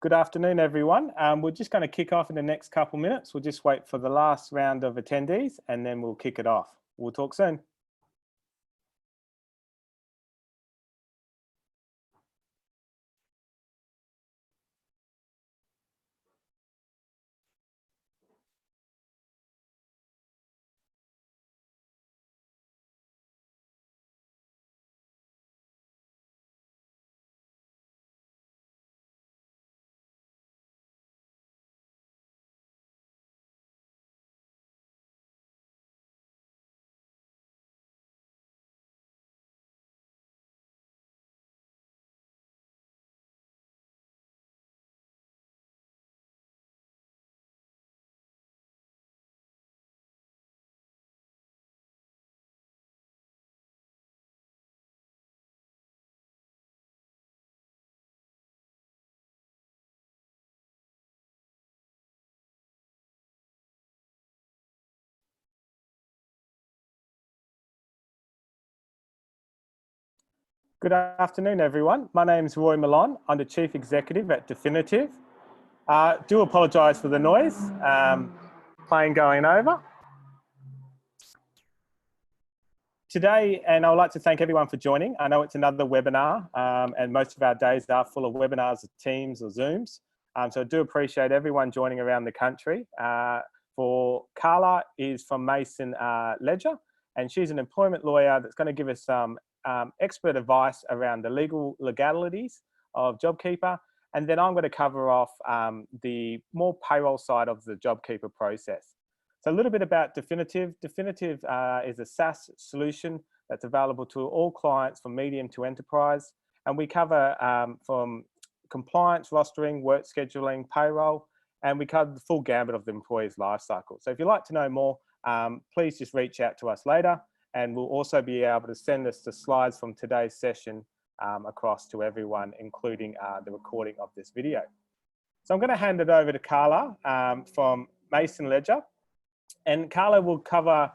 Good afternoon, everyone. We're just going to kick off in the next couple minutes. We'll just wait for the last round of attendees and then we'll kick it off. We'll talk soon. Good afternoon, everyone. My name is Roy Mellon. I'm the Chief Executive at Definitive. Do apologise for the noise, plane going over. Today, and I would like to thank everyone for joining. I know it's another webinar and most of our days are full of webinars, Teams or Zooms. So I do appreciate everyone joining around the country. For Carla is from Mason Ledger, and she's an employment lawyer that's going to give us some expert advice around the legalities of JobKeeper. And then I'm going to cover off the more payroll side of the JobKeeper process. So a little bit about Definitive. Definitive is a SaaS solution that's available to all clients from medium to enterprise. And we cover from compliance, rostering, work scheduling, payroll, and we cover the full gambit of the employee's life cycle. So if you'd like to know more, please just reach out to us later. And we'll also be able to send us the slides from today's session across to everyone, including the recording of this video. So I'm going to hand it over to Carla from Mason Ledger. And Carla will cover,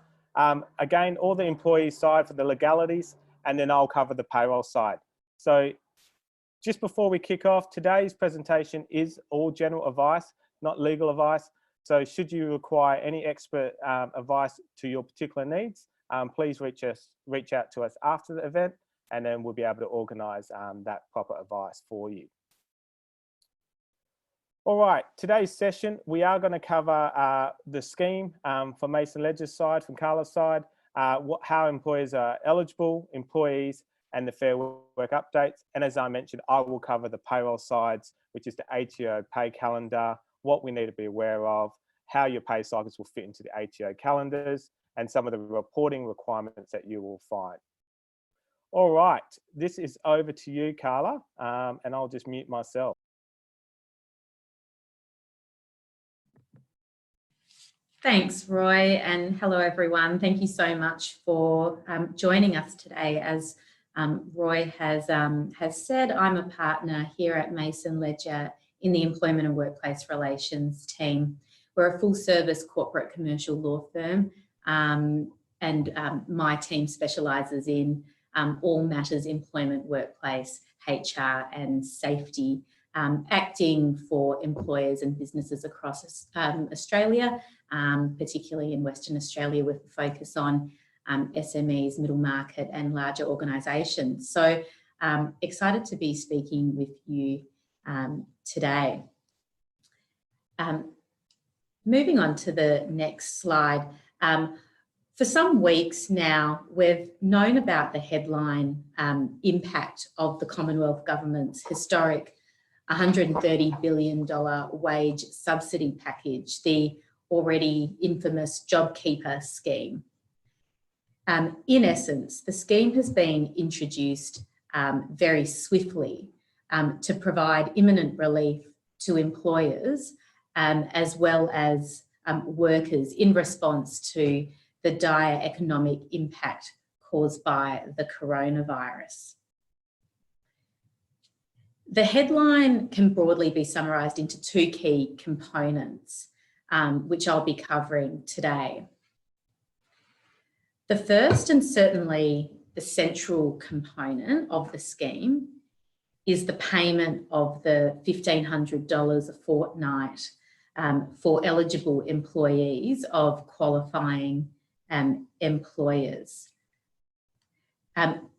again, all the employee side for the legalities, and then I'll cover the payroll side. So just before we kick off, today's presentation is all general advice, not legal advice. So should you require any expert advice to your particular needs, please reach out to us after the event, and then we'll be able to organise that proper advice for you. All right, today's session, we are going to cover the scheme for Mason Ledger's side, from Carla's side, how employers are eligible, employees, and the Fair Work updates. And as I mentioned, I will cover the payroll sides, which is the ATO pay calendar, what we need to be aware of, how your pay cycles will fit into the ATO calendars, and some of the reporting requirements that you will find. All right, this is over to you, Carla, and I'll just mute myself. Thanks, Roy, and hello, everyone. Thank you so much for joining us today. As Roy has said, I'm a partner here at Mason Ledger in the Employment and Workplace Relations team. We're a full-service corporate commercial law firm, and my team specialises in all matters employment, workplace, HR and safety, acting for employers and businesses across Australia, particularly in Western Australia, with a focus on SMEs, middle market and larger organisations. So excited to be speaking with you today. Moving on to the next slide. For some weeks now, we've known about the headline impact of the Commonwealth Government's historic $130 billion wage subsidy package, the already infamous JobKeeper scheme. In essence, the scheme has been introduced very swiftly to provide imminent relief to employers as well as workers in response to the dire economic impact caused by the coronavirus. The headline can broadly be summarised into two key components, which I'll be covering today. The first, and certainly the central component of the scheme, is the payment of the $1,500 a fortnight for eligible employees of qualifying employers.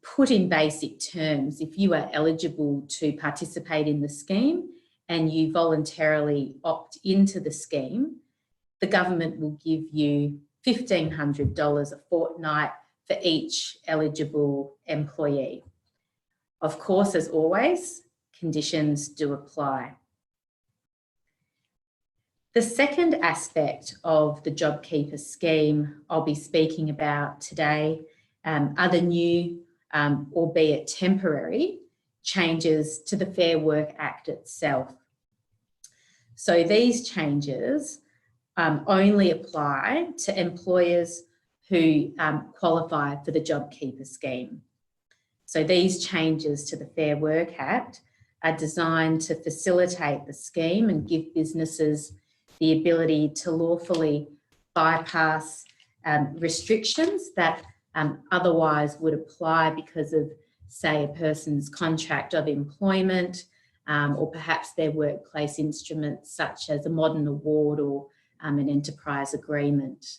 Put in basic terms, if you are eligible to participate in the scheme and you voluntarily opt into the scheme, the government will give you $1,500 a fortnight for each eligible employee. Of course, as always, conditions do apply. The second aspect of the JobKeeper scheme I'll be speaking about today are the new, albeit temporary, changes to the Fair Work Act itself. So these changes only apply to employers who qualify for the JobKeeper scheme. So these changes to the Fair Work Act are designed to facilitate the scheme and give businesses the ability to lawfully bypass restrictions that otherwise would apply because of, say, a person's contract of employment or perhaps their workplace instruments such as a modern award or an enterprise agreement.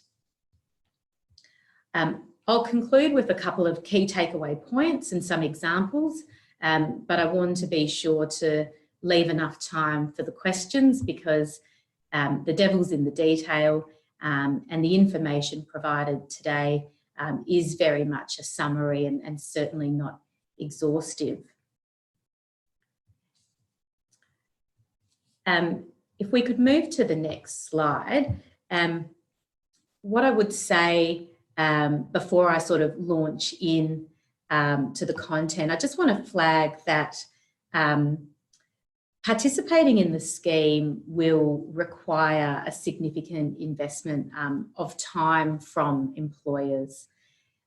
I'll conclude with a couple of key takeaway points and some examples, but I want to be sure to leave enough time for the questions because the devil's in the detail and the information provided today is very much a summary and certainly not exhaustive. If we could move to the next slide, what I would say before I sort of launch in to the content, I just want to flag that participating in the scheme will require a significant investment of time from employers.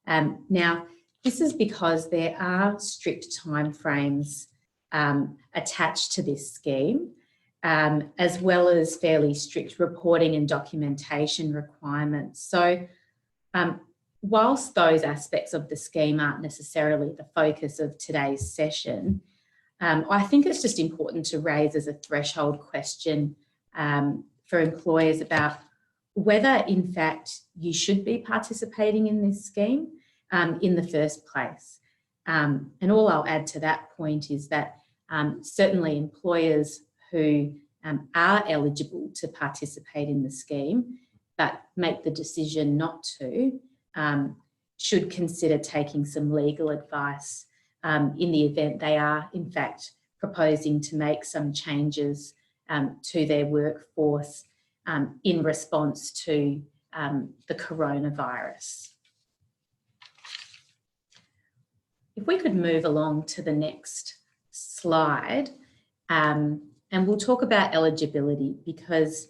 Now, this is because there are strict timeframes attached to this scheme, as well as fairly strict reporting and documentation requirements. So whilst those aspects of the scheme aren't necessarily the focus of today's session, I think it's just important to raise as a threshold question for employers about whether in fact you should be participating in this scheme in the first place. And all I'll add to that point is that certainly employers who are eligible to participate in the scheme but make the decision not to should consider taking some legal advice in the event they are in fact proposing to make some changes to their workforce in response to the coronavirus. If we could move along to the next slide, and we'll talk about eligibility because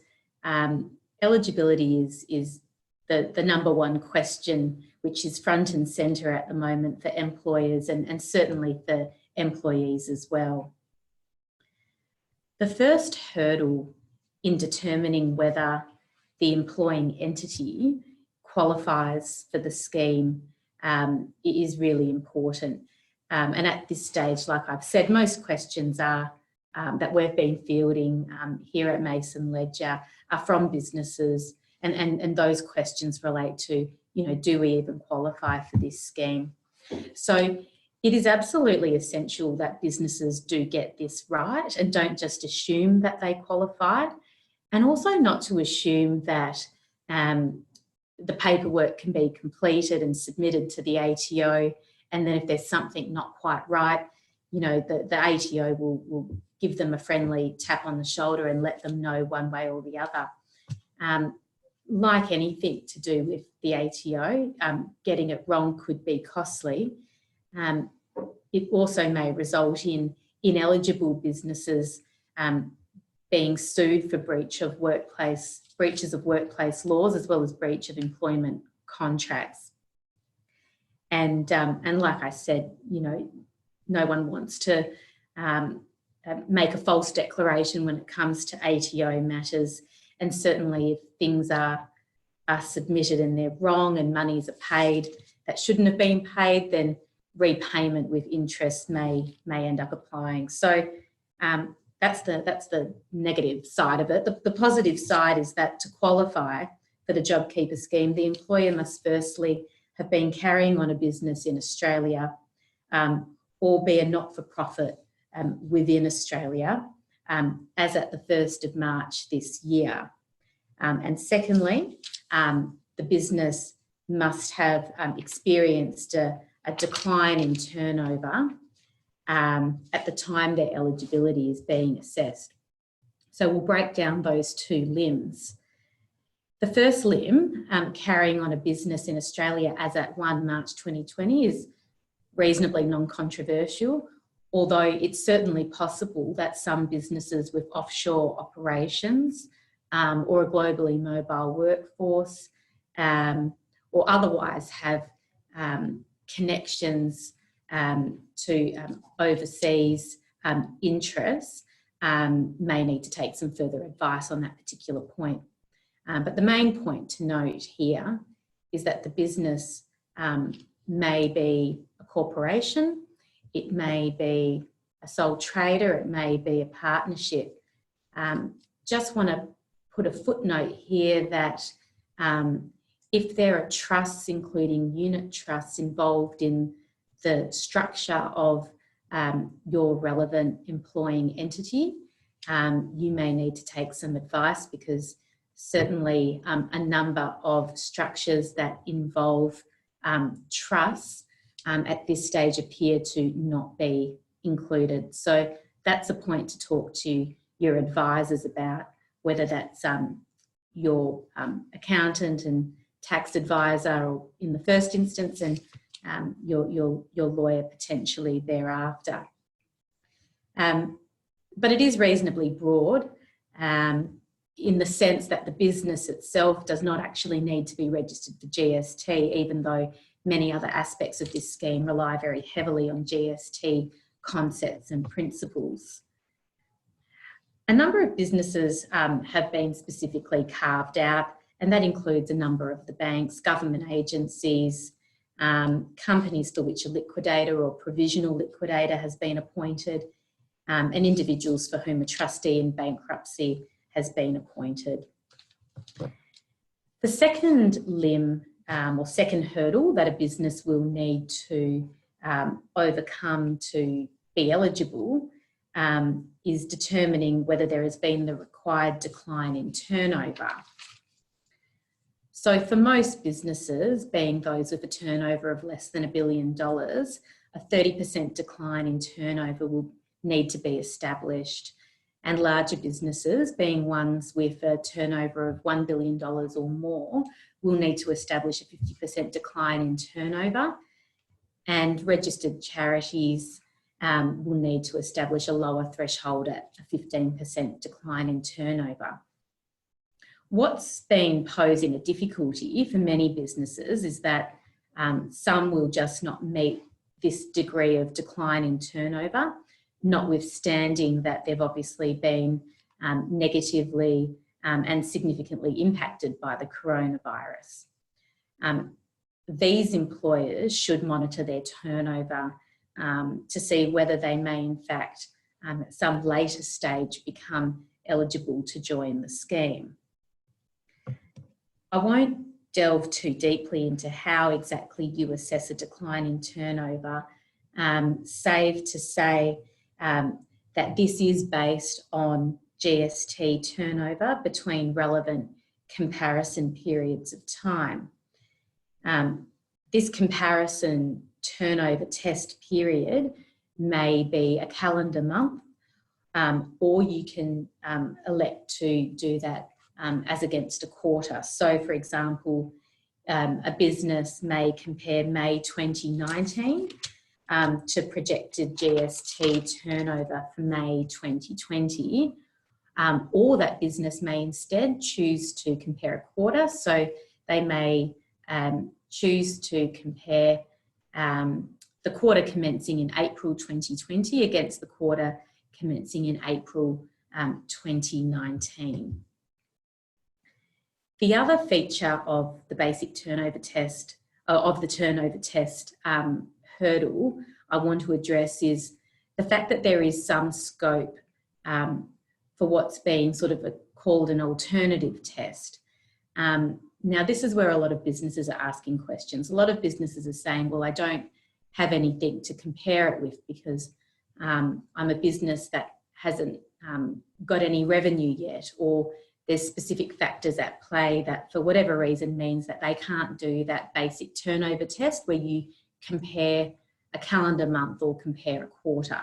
eligibility is the number one question which is front and centre at the moment for employers and certainly for employees as well. The first hurdle in determining whether the employing entity qualifies for the scheme is really important. And at this stage, like I've said, most questions are that we've been fielding here at Mason Ledger are from businesses, and those questions relate to, you know, do we even qualify for this scheme? So it is absolutely essential that businesses do get this right and don't just assume that they qualified, and also not to assume that the paperwork can be completed and submitted to the ATO, and then if there's something not quite right, you know, the ATO will give them a friendly tap on the shoulder and let them know one way or the other. Like anything to do with the ATO, getting it wrong could be costly. It also may result in ineligible businesses being sued for breaches of workplace laws, as well as breach of employment contracts. And like I said, you know, no one wants to make a false declaration when it comes to ATO matters. And certainly if things are submitted and they're wrong and monies are paid that shouldn't have been paid, then repayment with interest may end up applying. So that's the negative side of it. The positive side is that to qualify for the JobKeeper scheme, the employer must firstly have been carrying on a business in Australia or be a not-for-profit within Australia as at the 1st of March this year. And secondly, the business must have experienced a decline in turnover at the time their eligibility is being assessed. So we'll break down those two limbs. The first limb, carrying on a business in Australia as at 1 March 2020, is reasonably non-controversial, although it's certainly possible that some businesses with offshore operations or a globally mobile workforce or otherwise have connections to overseas interests may need to take some further advice on that particular point. But the main point to note here is that the business may be a corporation, it may be a sole trader, it may be a partnership. Just want to put a footnote here that if there are trusts, including unit trusts, involved in the structure of your relevant employing entity, you may need to take some advice, because certainly a number of structures that involve trusts at this stage appear to not be included. So that's a point to talk to your advisors about, whether that's your accountant and tax advisor or in the first instance, and your lawyer potentially thereafter. But it is reasonably broad in the sense that the business itself does not actually need to be registered for GST, even though many other aspects of this scheme rely very heavily on GST concepts and principles. A number of businesses have been specifically carved out, and that includes a number of the banks, government agencies, companies for which a liquidator or provisional liquidator has been appointed, and individuals for whom a trustee in bankruptcy has been appointed. The second limb or second hurdle that a business will need to overcome to be eligible is determining whether there has been the required decline in turnover. So for most businesses, being those with a turnover of less than $1 billion, a 30% decline in turnover will need to be established. And larger businesses, being ones with a turnover of $1 billion or more, will need to establish a 50% decline in turnover. And registered charities will need to establish a lower threshold at a 15% decline in turnover. What's been posing a difficulty for many businesses is that some will just not meet this degree of decline in turnover, notwithstanding that they've obviously been negatively and significantly impacted by the coronavirus. These employers should monitor their turnover to see whether they may in fact at some later stage become eligible to join the scheme. I won't delve too deeply into how exactly you assess a decline in turnover, save to say that this is based on GST turnover between relevant comparison periods of time. This comparison turnover test period may be a calendar month, or you can elect to do that as against a quarter. So, for example, a business may compare May 2019 to projected GST turnover for May 2020, or that business may instead choose to compare a quarter. So they may choose to compare the quarter commencing in April 2020 against the quarter commencing in April 2019. The other feature of the basic turnover test, of the turnover test hurdle I want to address is the fact that there is some scope for what's being sort of called an alternative test. Now, this is where a lot of businesses are asking questions. A lot of businesses are saying, well, I don't have anything to compare it with because I'm a business that hasn't got any revenue yet, or there's specific factors at play that for whatever reason means that they can't do that basic turnover test where you compare a calendar month or compare a quarter.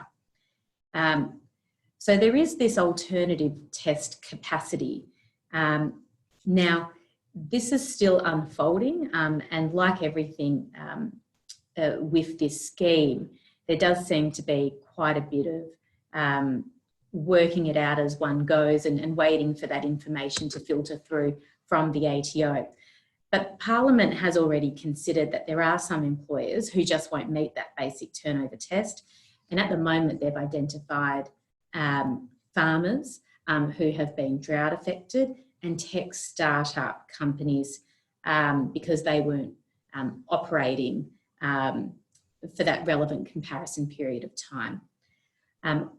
So there is this alternative test capacity. Now, this is still unfolding, and like everything with this scheme, there does seem to be quite a bit of working it out as one goes and waiting for that information to filter through from the ATO. But Parliament has already considered that there are some employers who just won't meet that basic turnover test. And at the moment, they've identified farmers who have been drought affected and tech startup companies because they weren't operating for that relevant comparison period of time.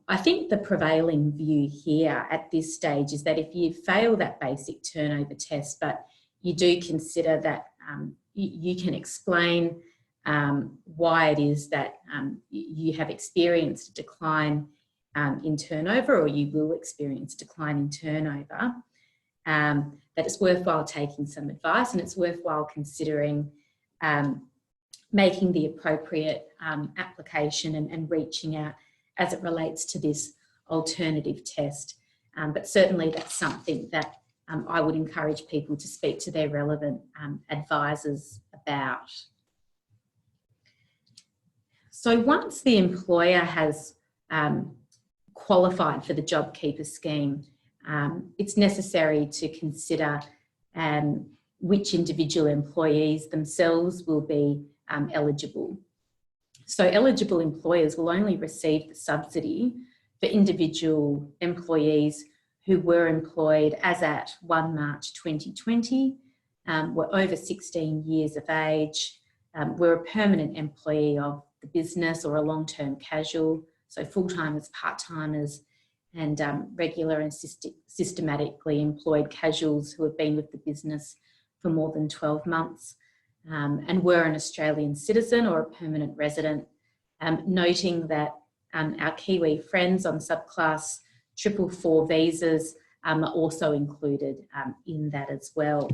I think the prevailing view here at this stage is that if you fail that basic turnover test, but you do consider that you can explain why it is that you have experienced a decline in turnover, or you will experience decline in turnover, that it's worthwhile taking some advice and it's worthwhile considering making the appropriate application and reaching out as it relates to this alternative test. But certainly that's something that I would encourage people to speak to their relevant advisors about. So once the employer has qualified for the JobKeeper scheme, it's necessary to consider which individual employees themselves will be eligible. So eligible employers will only receive the subsidy for individual employees who were employed as at 1 March 2020, were over 16 years of age, were a permanent employee of the business or a long-term casual, so full-timers, part-timers, and regular and systematically employed casuals who have been with the business for more than 12 months, and were an Australian citizen or a permanent resident, noting that our Kiwi friends on subclass 444 visas are also included in that as well.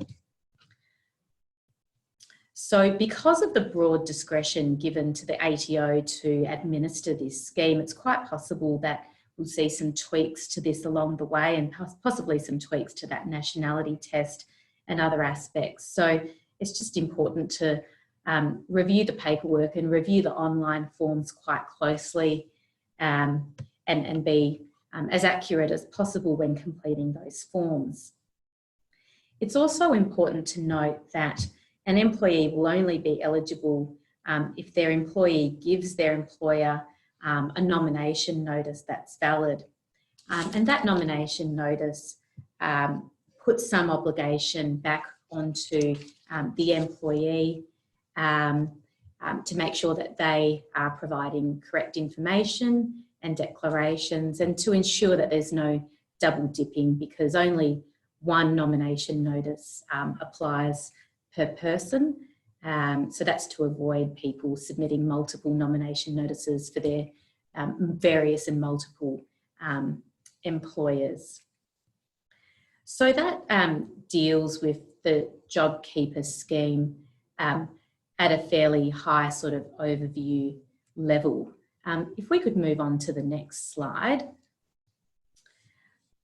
So because of the broad discretion given to the ATO to administer this scheme, it's quite possible that we'll see some tweaks to this along the way, and possibly some tweaks to that nationality test and other aspects. So it's just important to review the paperwork and review the online forms quite closely and be as accurate as possible when completing those forms. It's also important to note that an employee will only be eligible if their employee gives their employer a nomination notice that's valid. And that nomination notice puts some obligation back onto the employee to make sure that they are providing correct information and declarations, and to ensure that there's no double dipping, because only one nomination notice applies per person. So that's to avoid people submitting multiple nomination notices for their various and multiple employers. So that deals with the JobKeeper scheme at a fairly high sort of overview level. If we could move on to the next slide,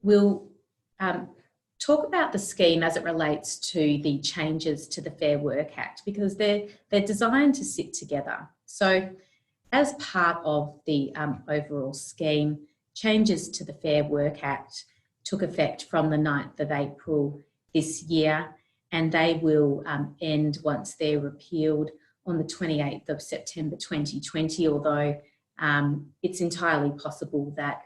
we'll talk about the scheme as it relates to the changes to the Fair Work Act, because they're designed to sit together. So as part of the overall scheme, changes to the Fair Work Act took effect from the 9th of April this year, and they will end once they're repealed on the 28th of September 2020, although it's entirely possible that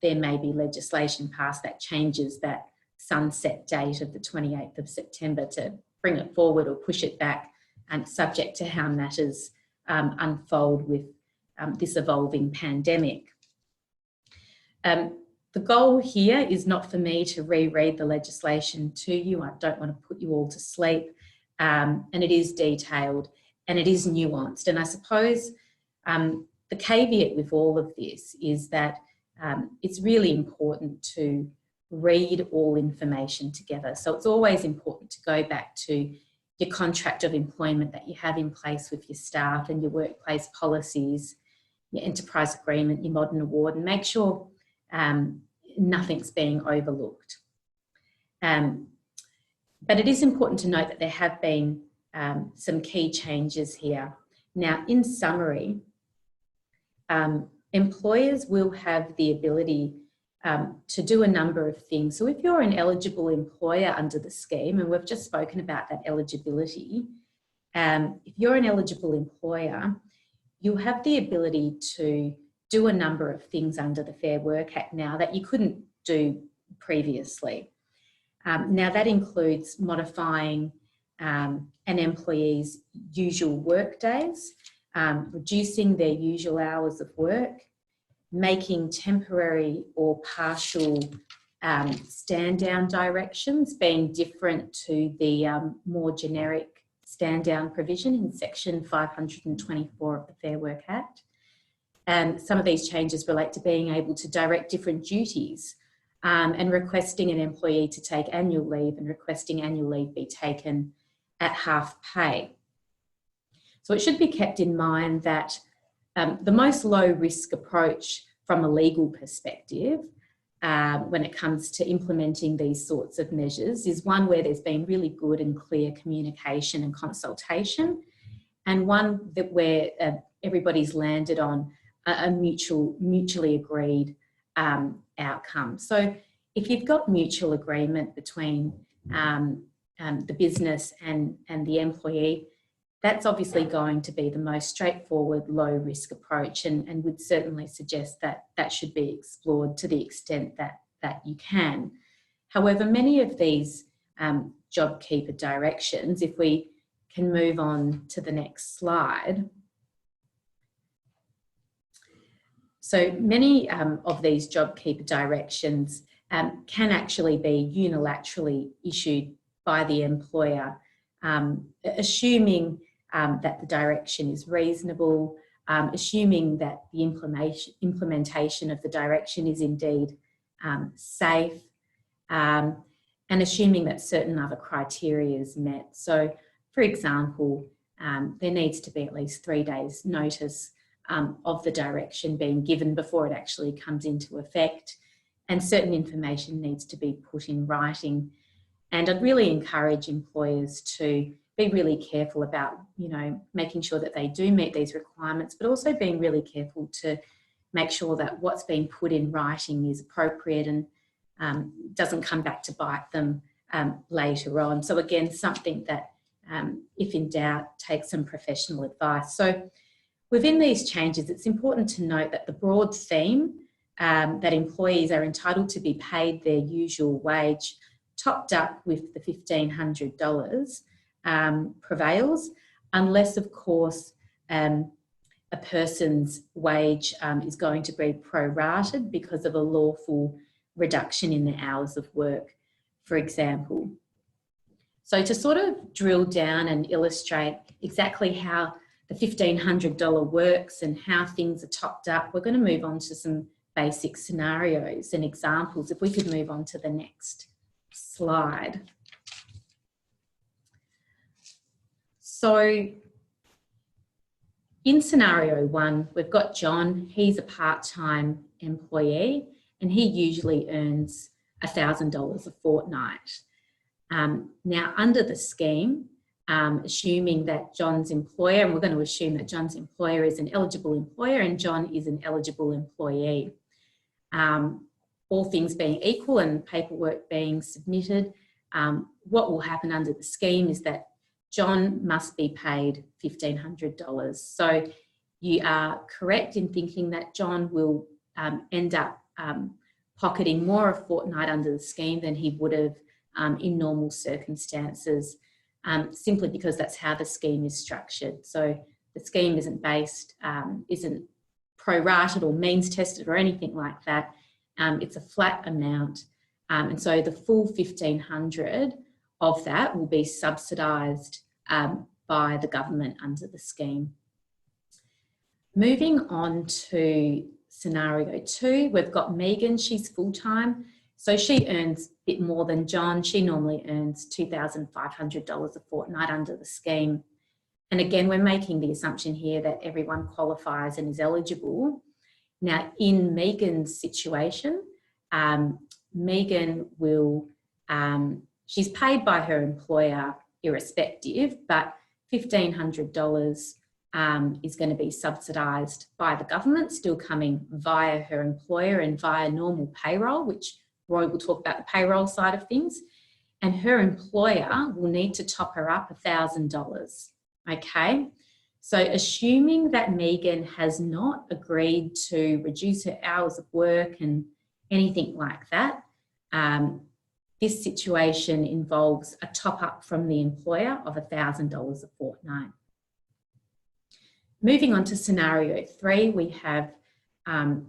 there may be legislation passed that changes that sunset date of the 28th of September to bring it forward or push it back, subject to how matters unfold with this evolving pandemic. The goal here is not for me to reread the legislation to you. I don't want to put you all to sleep. And it is detailed and it is nuanced. And I suppose the caveat with all of this is that it's really important to read all information together. So it's always important to go back to your contract of employment that you have in place with your staff and your workplace policies, your enterprise agreement, your modern award, and make sure nothing's being overlooked. But it is important to note that there have been some key changes here. Now, in summary, employers will have the ability to do a number of things. So if you're an eligible employer under the scheme, and we've just spoken about that eligibility, if you're an eligible employer, you'll have the ability to do a number of things under the Fair Work Act now that you couldn't do previously. Now that includes modifying an employee's usual work days, reducing their usual hours of work, making temporary or partial stand-down directions being different to the more generic stand-down provision in section 524 of the Fair Work Act. And some of these changes relate to being able to direct different duties and requesting an employee to take annual leave and requesting annual leave be taken at half pay. So it should be kept in mind that the most low risk approach from a legal perspective when it comes to implementing these sorts of measures is one where there's been really good and clear communication and consultation, and one that where everybody's landed on a mutually agreed outcome. So if you've got mutual agreement between the business and the employee, that's obviously going to be the most straightforward, low-risk approach, and would certainly suggest that that should be explored to the extent that you can. However, many of these JobKeeper directions, if we can move on to the next slide. So many of these JobKeeper directions can actually be unilaterally issued by the employer, assuming that the direction is reasonable, assuming that the implementation of the direction is indeed safe, and assuming that certain other criteria is met. So, for example, there needs to be at least 3 days notice of the direction being given before it actually comes into effect, and certain information needs to be put in writing. And I'd really encourage employers to be really careful about, making sure that they do meet these requirements, but also being really careful to make sure that what's being put in writing is appropriate and doesn't come back to bite them later on. So again, something that, if in doubt, take some professional advice. So within these changes, it's important to note that the broad theme that employees are entitled to be paid their usual wage, topped up with the $1,500, prevails, unless, of course, a person's wage is going to be prorated because of a lawful reduction in their hours of work, for example. So to sort of drill down and illustrate exactly how the $1,500 works and how things are topped up, we're going to move on to some basic scenarios and examples. If we could move on to the next slide. So in scenario one, we've got John. He's a part-time employee and he usually earns $1,000 a fortnight. Now, under the scheme, assuming that John's employer, and we're going to assume that John's employer is an eligible employer and John is an eligible employee. All things being equal and paperwork being submitted, what will happen under the scheme is that John must be paid $1,500. So you are correct in thinking that John will end up pocketing more a fortnight under the scheme than he would have in normal circumstances, simply because that's how the scheme is structured. So The scheme isn't based, isn't prorated or means tested or anything like that. It's a flat amount. And so the full $1,500 of that will be subsidised by the government under the scheme. Moving on to scenario 2, we've got Megan. She's full-time, so she earns a bit more than John. She normally earns $2,500 a fortnight under the scheme. And again, we're making the assumption here that everyone qualifies and is eligible. Now, in Megan's situation, Megan will, she's paid by her employer irrespective, but $1,500 is going to be subsidised by the government, still coming via her employer and via normal payroll, which Roy will talk about the payroll side of things. And her employer will need to top her up $1,000. Okay, so assuming that Megan has not agreed to reduce her hours of work and anything like that, this situation involves a top up from the employer of $1,000 a fortnight. Moving on to scenario 3, we have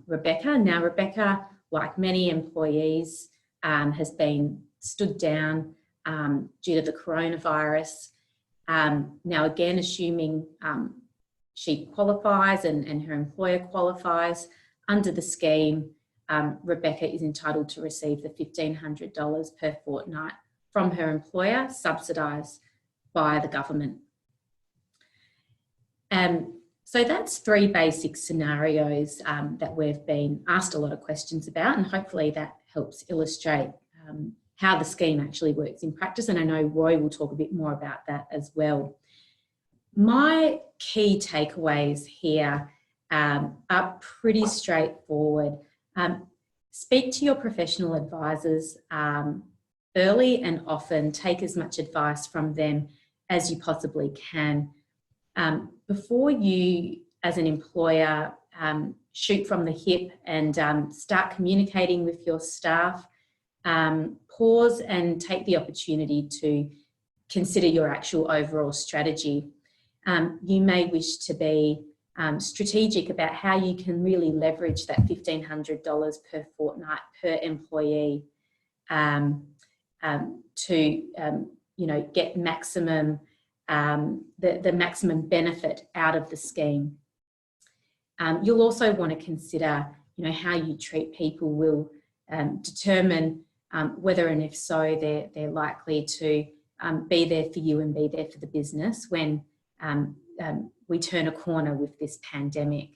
Rebecca. Now, Rebecca, like many employees, has been stood down due to the coronavirus. Now, again, assuming she qualifies and her employer qualifies under the scheme, Rebecca is entitled to receive the $1,500 per fortnight from her employer, subsidised by the government. So that's 3 basic scenarios that we've been asked a lot of questions about, and hopefully that helps illustrate how the scheme actually works in practice. And I know Roy will talk a bit more about that as well. My key takeaways here are pretty straightforward. Speak to your professional advisors early and often. Take as much advice from them as you possibly can. Before you, as an employer, shoot from the hip and start communicating with your staff, pause and take the opportunity to consider your actual overall strategy. You may wish to be strategic about how you can really leverage that $1,500 per fortnight per employee to get maximum the maximum benefit out of the scheme. You'll also want to consider how you treat people will determine whether and if so they're likely to be there for you and be there for the business when we turn a corner with this pandemic.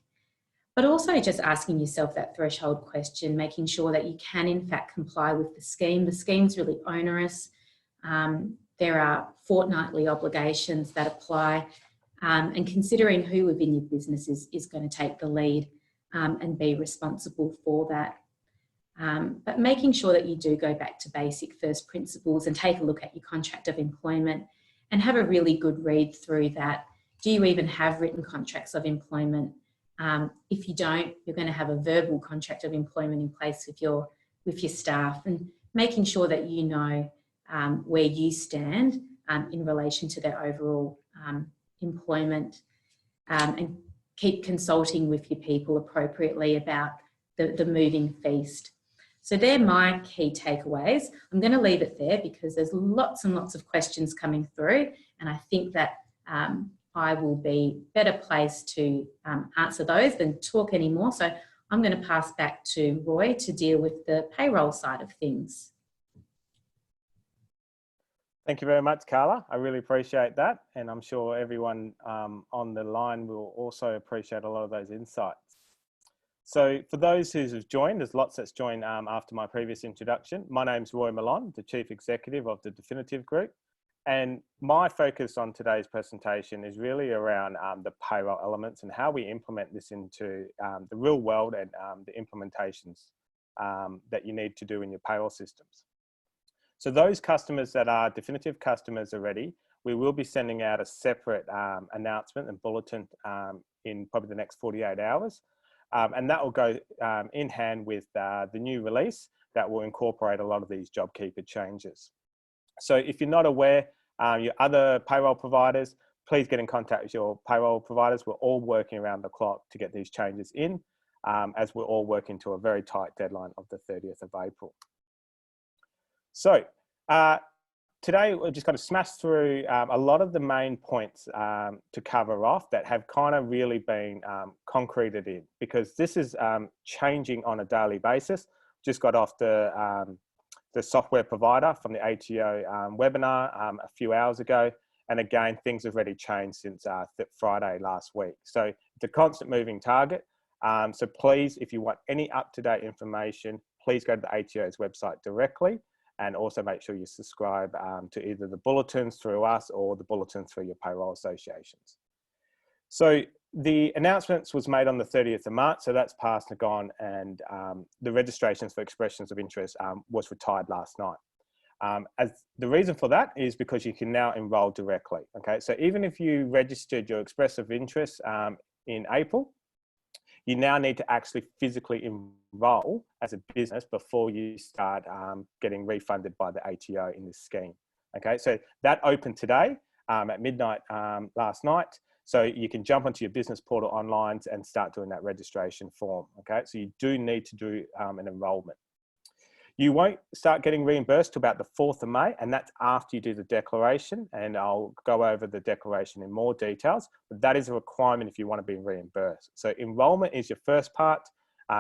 But also just asking yourself that threshold question, making sure that you can in fact comply with the scheme. The scheme's really onerous. There are fortnightly obligations that apply, and considering who within your business is going to take the lead and be responsible for that. But making sure that you do go back to basic first principles and take a look at your contract of employment and have a really good read through that. Do you even have written contracts of employment? If you don't, you're going to have a verbal contract of employment in place with your staff, and making sure that you know where you stand in relation to their overall employment, and keep consulting with your people appropriately about the moving feast. So they're my key takeaways. I'm going to leave it there because there's lots and lots of questions coming through, and I think that I will be better placed to answer those than talk anymore. So I'm going to pass back to Roy to deal with the payroll side of things. Thank you very much, Carla. I really appreciate that. And I'm sure everyone on the line will also appreciate a lot of those insights. So for those who have joined, there's lots that's joined after my previous introduction. My name's Roy Mellon, the Chief Executive of the Definitive Group. And my focus on today's presentation is really around the payroll elements and how we implement this into the real world and the implementations that you need to do in your payroll systems. So those customers that are Definitive customers already, we will be sending out a separate announcement and bulletin in probably the next 48 hours. And that will go in hand with the new release that will incorporate a lot of these JobKeeper changes. So if you're not aware, your other payroll providers, please get in contact with your payroll providers. We're all working around the clock to get these changes in, as we're all working to a very tight deadline of the 30th of April. So today we're just going to smash through a lot of the main points to cover off that have kind of really been concreted in, because this is changing on a daily basis. Just got off the software provider from the ATO webinar a few hours ago. And again, things have already changed since Friday last week. So it's a constant moving target. So please, if you want any up-to-date information, please go to the ATO's website directly, and also make sure you subscribe to either the bulletins through us or the bulletins through your payroll associations. So the announcements was made on the 30th of March, so that's passed and gone, and the registrations for expressions of interest was retired last night. As the reason for that is because you can now enroll directly. Okay, so even if you registered your express of interest in April, you now need to actually physically enroll as a business before you start getting refunded by the ATO in this scheme. Okay, so that opened today at midnight last night. So you can jump onto your business portal online and start doing that registration form. Okay, so you do need to do an enrollment. You won't start getting reimbursed till about the 4th of May, and that's after you do the declaration, and I'll go over the declaration in more details, but that is a requirement if you want to be reimbursed. So enrollment is your first part.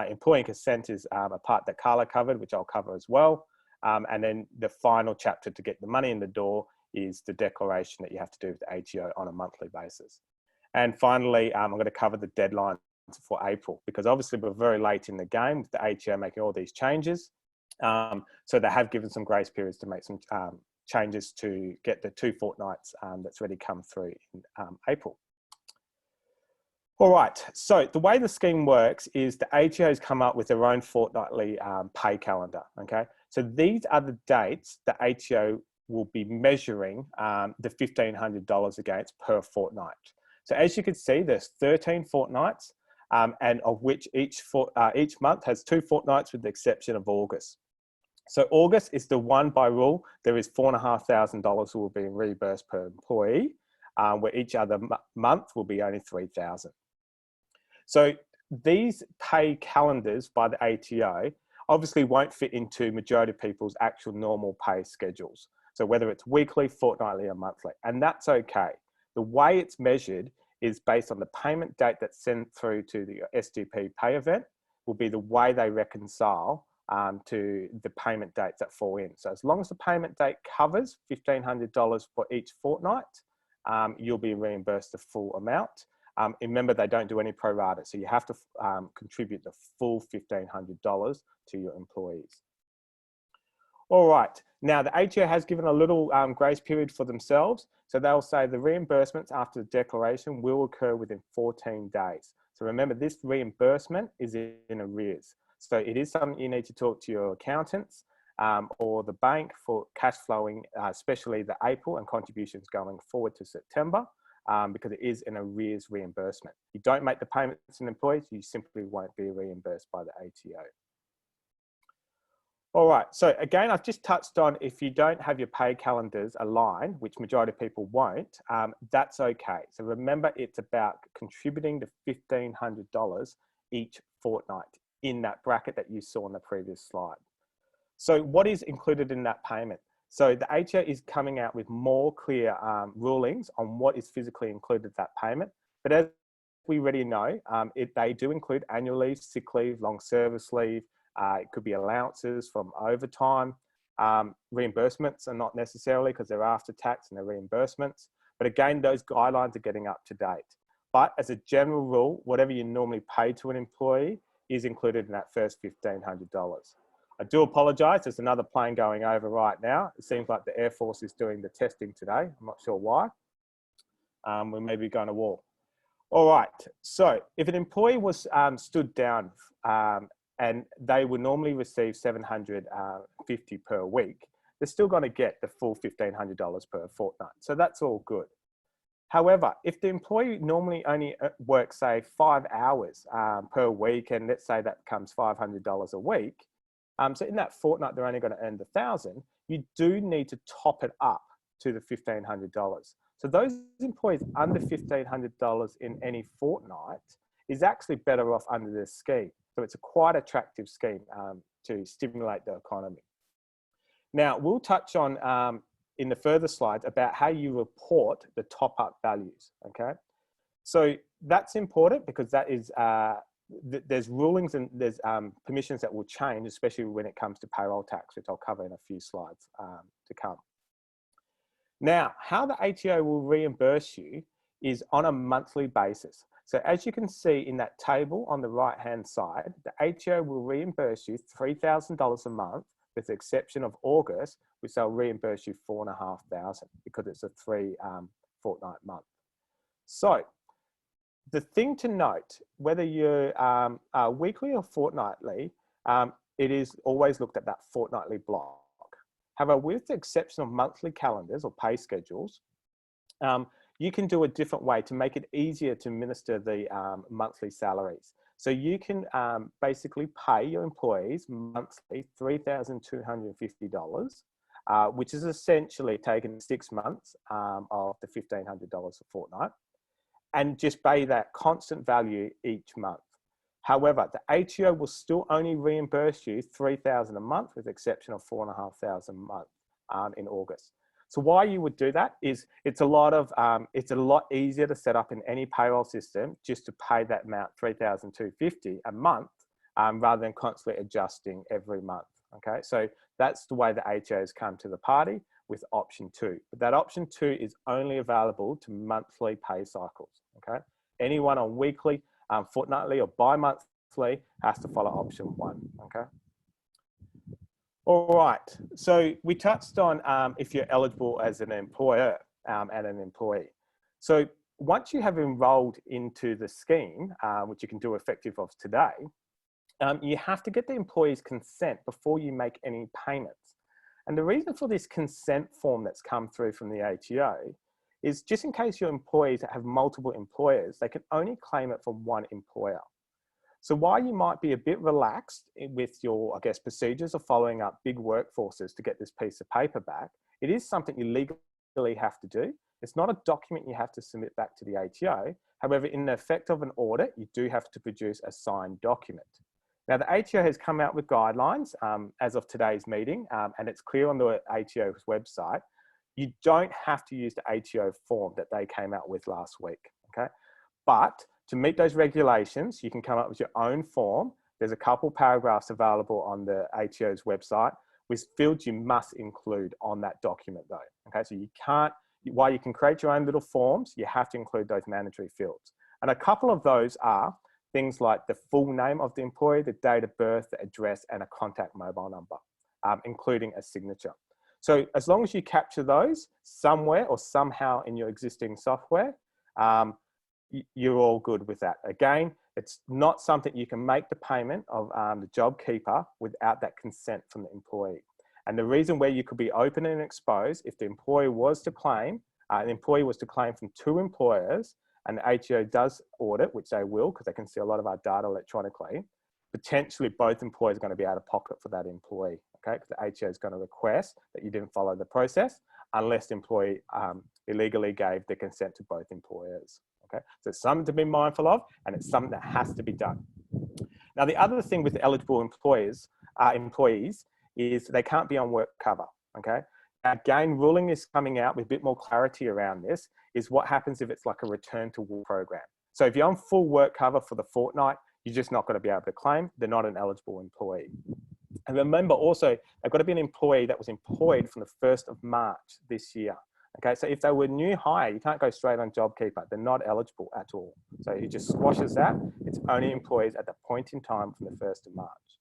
Employee consent is a part that Carla covered, which I'll cover as well. And then the final chapter to get the money in the door is the declaration that you have to do with the ATO on a monthly basis. And finally, I'm going to cover the deadline for April, because obviously we're very late in the game with the ATO making all these changes. So they have given some grace periods to make some changes to get the 2 fortnights that's already come through in April. All right, so the way the scheme works is the ATO's come up with their own fortnightly pay calendar, okay? So these are the dates the ATO will be measuring the $1,500 against per fortnight. So as you can see, there's 13 fortnights, and of which each month has 2 fortnights with the exception of August. So August is the one by rule. There is $4,500 will be reimbursed per employee, where each other month will be only $3,000. So these pay calendars by the ATO obviously won't fit into majority of people's actual normal pay schedules. So whether it's weekly, fortnightly, or monthly, and that's okay. The way it's measured is based on the payment date that's sent through to the SDP pay event will be the way they reconcile to the payment dates that fall in. So as long as the payment date covers $1,500 for each fortnight, you'll be reimbursed the full amount. Remember, they don't do any pro rata, so you have to contribute the full $1,500 to your employees. All right, now the ATO has given a little grace period for themselves. So they'll say the reimbursements after the declaration will occur within 14 days. So remember, this reimbursement is in arrears. So it is something you need to talk to your accountants or the bank for cash flowing, especially the April and contributions going forward to September, because it is an arrears reimbursement. You don't make the payments in employees, you simply won't be reimbursed by the ATO. All right, so again, I've just touched on if you don't have your pay calendars aligned, which majority of people won't, that's okay. So remember, it's about contributing the $1,500 each fortnight in that bracket that you saw on the previous slide. So what is included in that payment? So the ATO is coming out with more clear rulings on what is physically included in that payment. But as we already know, they do include annual leave, sick leave, long service leave. It could be allowances from overtime. Reimbursements are not necessarily, because they're after tax and they're reimbursements. But again, those guidelines are getting up to date. But as a general rule, whatever you normally pay to an employee is included in that first $1,500. I do apologise, there's another plane going over right now. It seems like the Air Force is doing the testing today. I'm not sure why. We may be going to war. All right, so if an employee was stood down and they would normally receive $750 per week, they're still going to get the full $1,500 per fortnight. So that's all good. However, if the employee normally only works, say, 5 hours per week, and let's say that becomes $500 a week, so in that fortnight, they're only going to earn the $1,000, you do need to top it up to the $1,500. So those employees under $1,500 in any fortnight is actually better off under this scheme. So it's a quite attractive scheme to stimulate the economy. Now, we'll touch on in the further slides about how you report the top-up values, okay? So that's important because that is, there's rulings and there's permissions that will change, especially when it comes to payroll tax, which I'll cover in a few slides to come. Now, how the ATO will reimburse you is on a monthly basis. So as you can see in that table on the right-hand side, the ATO will reimburse you $3,000 a month, with the exception of August, which they'll reimburse you $4,500 because it's a fortnight month. So the thing to note, whether you're weekly or fortnightly, it is always looked at that fortnightly block. However, with the exception of monthly calendars or pay schedules, you can do a different way to make it easier to administer the monthly salaries. So you can basically pay your employees monthly $3,250, which is essentially taking 6 months of the $1,500 a fortnight, and just pay that constant value each month. However, the ATO will still only reimburse you $3,000 a month, with the exception of $4,500 a month in August. So why you would do that is it's a lot easier to set up in any payroll system just to pay that amount, $3,250 a month, rather than constantly adjusting every month. Okay, so that's the way the ATO has come to the party with option 2. But that option 2 is only available to monthly pay cycles. Okay, anyone on weekly, fortnightly, or bi-monthly has to follow option 1. Okay. All right, so we touched on if you're eligible as an employer and an employee. So once you have enrolled into the scheme, which you can do effective of today, you have to get the employee's consent before you make any payments. And the reason for this consent form that's come through from the ATO is just in case your employees have multiple employers, they can only claim it from one employer. So while you might be a bit relaxed with your, I guess, procedures of following up big workforces to get this piece of paper back, it is something you legally have to do. It's not a document you have to submit back to the ATO. However, in the effect of an audit, you do have to produce a signed document. Now, the ATO has come out with guidelines as of today's meeting, and it's clear on the ATO's website. You don't have to use the ATO form that they came out with last week, okay? But to meet those regulations, you can come up with your own form. There's a couple paragraphs available on the ATO's website with fields you must include on that document though. Okay, so you can't, while you can create your own little forms, you have to include those mandatory fields. And a couple of those are things like the full name of the employee, the date of birth, the address, and a contact mobile number, including a signature. So as long as you capture those somewhere or somehow in your existing software, you're all good with that. Again, it's not something you can make the payment of the JobKeeper without that consent from the employee. And the reason where you could be open and exposed, if the employee was to claim, from 2 employers, and the ATO does audit, which they will, because they can see a lot of our data electronically, potentially both employers are going to be out of pocket for that employee, okay? Because the ATO is going to request that you didn't follow the process unless the employee illegally gave the consent to both employers. Okay, so it's something to be mindful of, and it's something that has to be done. Now, the other thing with eligible employees is they can't be on work cover. Okay, again, ruling is coming out with a bit more clarity around this. Is what happens if it's like a return to work program. So if you're on full work cover for the fortnight, you're just not going to be able to claim. They're not an eligible employee. And remember also, they've got to be an employee that was employed from the 1st of March this year. Okay, so if they were new hire, you can't go straight on JobKeeper. They're not eligible at all. So it just squashes that. It's only employees at the point in time from the 1st of March.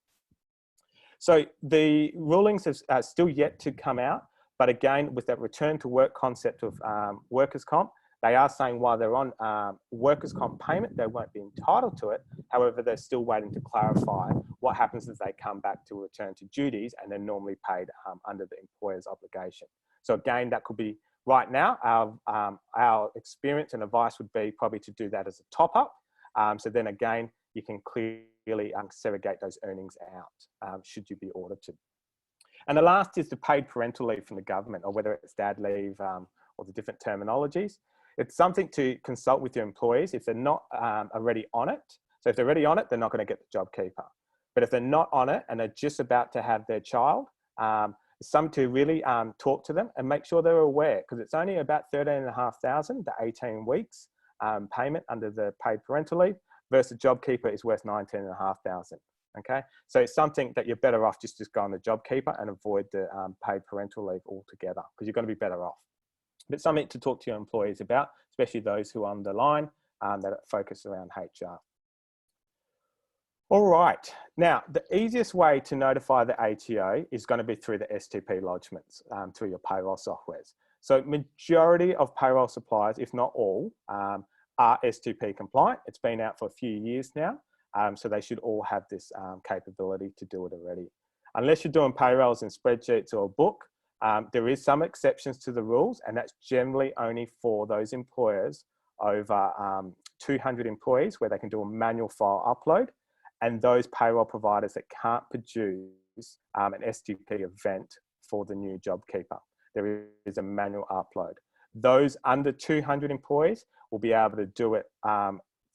So the rulings are still yet to come out. But again, with that return to work concept of workers' comp, they are saying while they're on workers' comp payment, they won't be entitled to it. However, they're still waiting to clarify what happens if they come back to return to duties and they're normally paid under the employer's obligation. So again, that could be right now, our experience and advice would be probably to do that as a top up. So then again, you can clearly segregate those earnings out should you be audited. And the last is the paid parental leave from the government, or whether it's dad leave or the different terminologies. It's something to consult with your employees if they're not already on it. So if they're already on it, they're not going to get the JobKeeper. But if they're not on it and they're just about to have their child, some to really talk to them and make sure they're aware, because it's only about 13,500 to 18 weeks payment under the paid parental leave versus JobKeeper is worth 19,500. Okay, so it's something that you're better off just go on the JobKeeper and avoid the paid parental leave altogether, because you're going to be better off. But it's something to talk to your employees about, especially those who are on the line that focus around HR. All right, now the easiest way to notify the ATO is going to be through the STP lodgements through your payroll softwares. So majority of payroll suppliers, if not all, are STP compliant. It's been out for a few years now, so they should all have this capability to do it already. Unless you're doing payrolls in spreadsheets or a book, there is some exceptions to the rules, and that's generally only for those employers over 200 employees where they can do a manual file upload, and those payroll providers that can't produce an STP event for the new JobKeeper. There is a manual upload. Those under 200 employees will be able to do it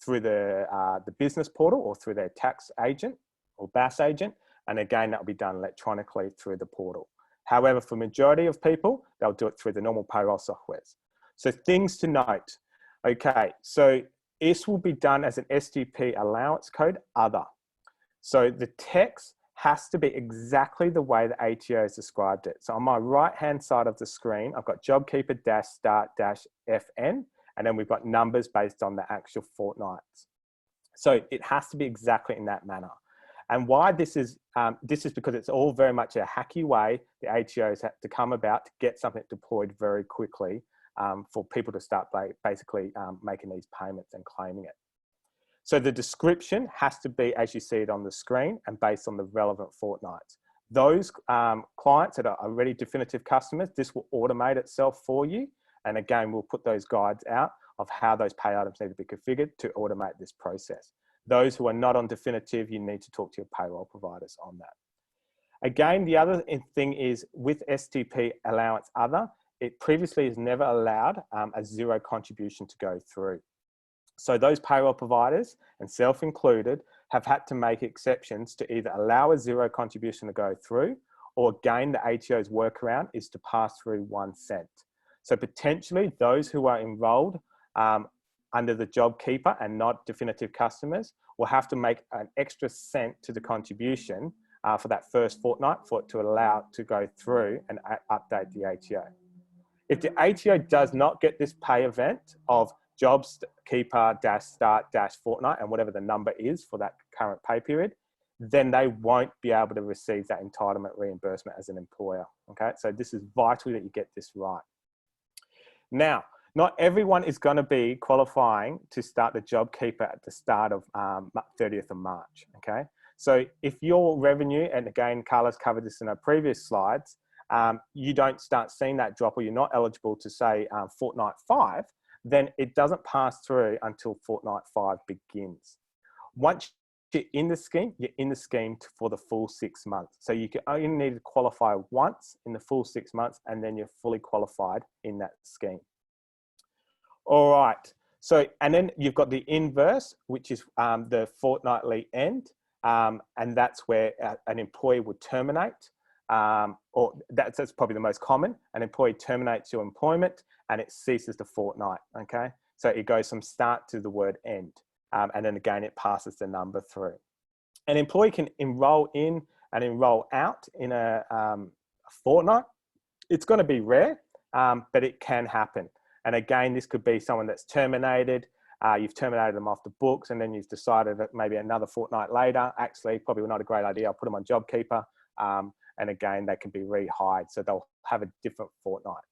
through the business portal or through their tax agent or BAS agent. And again, that will be done electronically through the portal. However, for majority of people, they'll do it through the normal payroll softwares. So things to note. Okay, so this will be done as an STP allowance code other. So the text has to be exactly the way the ATO has described it. So on my right-hand side of the screen, I've got JobKeeper-start-FN, and then we've got numbers based on the actual fortnights. So it has to be exactly in that manner. And why this is because it's all very much a hacky way the ATOs have to come about to get something deployed very quickly for people to start basically making these payments and claiming it. So the description has to be as you see it on the screen and based on the relevant fortnights. Those clients that are already definitive customers, this will automate itself for you. And again, we'll put those guides out of how those pay items need to be configured to automate this process. Those who are not on definitive, you need to talk to your payroll providers on that. Again, the other thing is with STP allowance other, it previously is never allowed a zero contribution to go through. So those payroll providers, and self-included, have had to make exceptions to either allow a zero contribution to go through, or again, the ATO's workaround is to pass through 1 cent. So potentially those who are enrolled under the JobKeeper and not definitive customers will have to make an extra cent to the contribution for that first fortnight for it to allow it to go through and update the ATO. If the ATO does not get this pay event of JobKeeper-start-fortnight and whatever the number is for that current pay period, then they won't be able to receive that entitlement reimbursement as an employer. Okay, so this is vital that you get this right. Now, not everyone is going to be qualifying to start the JobKeeper at the start of 30th of March. Okay, so if your revenue, and again, Carla's covered this in our previous slides, you don't start seeing that drop, or you're not eligible to say fortnight 5, then it doesn't pass through until fortnight 5 begins. Once you're in the scheme, you're in the scheme for the full 6 months. So you can only need to qualify once in the full 6 months, and then you're fully qualified in that scheme. All right, so, and then you've got the inverse, which is the fortnightly end, and that's where an employee would terminate, or that's probably the most common. An employee terminates your employment and it ceases the fortnight, okay? So it goes from start to the word end, and then again, it passes the number through. An employee can enroll in and enroll out in a fortnight. It's gonna be rare, but it can happen. And again, this could be someone that's terminated, you've terminated them off the books, and then you've decided that maybe another fortnight later, actually, probably not a great idea, I'll put them on JobKeeper. And again, they can be rehired, so they'll have a different fortnight.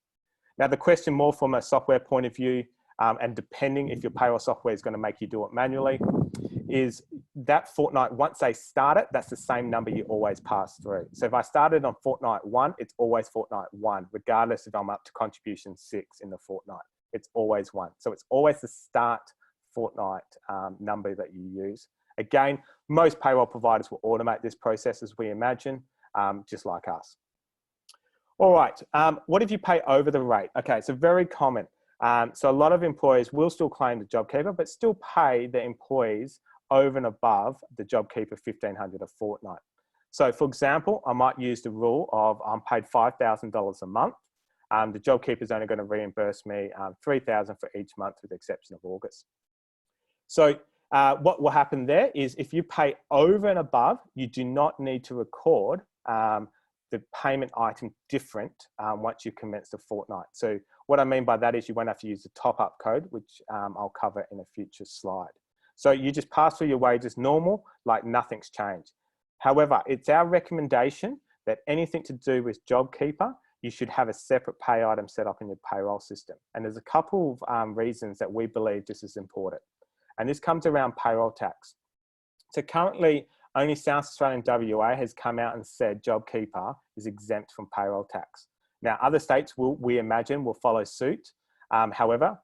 Now, the question more from a software point of view, and depending if your payroll software is going to make you do it manually, is that fortnight, once they start it, that's the same number you always pass through. So if I started on fortnight 1, it's always fortnight 1, regardless if I'm up to contribution 6 in the fortnight. It's always 1. So it's always the start fortnight number that you use. Again, most payroll providers will automate this process, as we imagine, just like us. All right, what if you pay over the rate? Okay, so very common. So a lot of employers will still claim the JobKeeper, but still pay their employees over and above the JobKeeper $1,500 a fortnight. So for example, I might use the rule of I'm paid $5,000 a month. The JobKeeper is only going to reimburse me $3,000 for each month with the exception of August. So what will happen there is if you pay over and above, you do not need to record the payment item different once you commence the fortnight. So what I mean by that is you won't have to use the top-up code, which I'll cover in a future slide. So you just pass through your wages normal, like nothing's changed. However, it's our recommendation that anything to do with JobKeeper, you should have a separate pay item set up in your payroll system. And there's a couple of reasons that we believe this is important. And this comes around payroll tax. So currently, only South Australia and WA has come out and said JobKeeper is exempt from payroll tax. Now, other states we imagine will follow suit. However,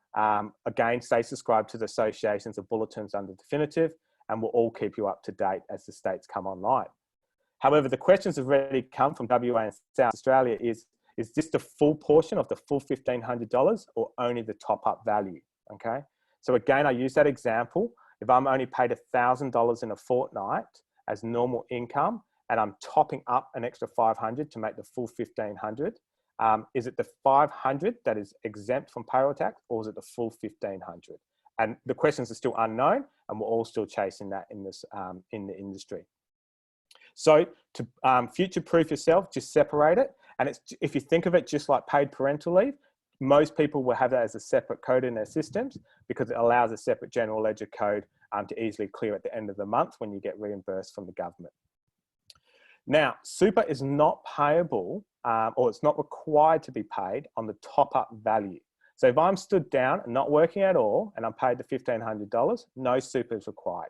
again, stay subscribed to the associations of bulletins under definitive, and we'll all keep you up to date as the states come online. However, the questions have already come from WA and South Australia is this the full portion of the full $1,500 or only the top-up value, okay? So again, I use that example. If I'm only paid $1,000 in a fortnight as normal income, and I'm topping up an extra $500 to make the full $1,500, is it the $500 that is exempt from payroll tax, or is it the full $1,500? And the questions are still unknown, and we're all still chasing that in this in the industry. So to future-proof yourself, just separate it. And it's, if you think of it just like paid parental leave, most people will have that as a separate code in their systems because it allows a separate general ledger code to easily clear at the end of the month when you get reimbursed from the government. Now, super is not payable or it's not required to be paid on the top-up value. So if I'm stood down and not working at all and I'm paid the $1,500, no super is required.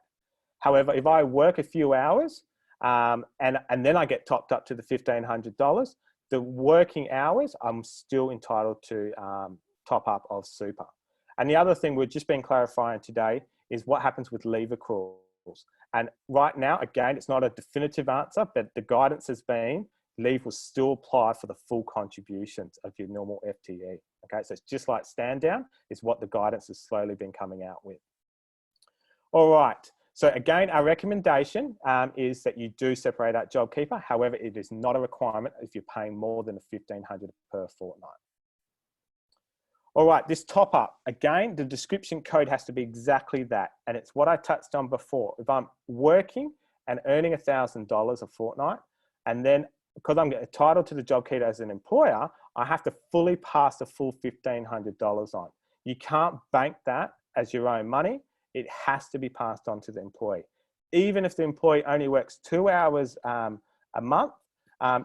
However, if I work a few hours and then I get topped up to the $1,500, the working hours, I'm still entitled to top up of super. And the other thing we've just been clarifying today is what happens with leave accruals. And right now, again, it's not a definitive answer, but the guidance has been leave will still apply for the full contributions of your normal FTE. Okay, so it's just like stand down is what the guidance has slowly been coming out with. All right. So again, our recommendation is that you do separate out JobKeeper. However, it is not a requirement if you're paying more than $1,500 per fortnight. All right, this top up, again, the description code has to be exactly that. And it's what I touched on before. If I'm working and earning $1,000 a fortnight, and then because I'm entitled to the JobKeeper as an employer, I have to fully pass the full $1,500 on. You can't bank that as your own money. It has to be passed on to the employee. Even if the employee only works 2 hours a month,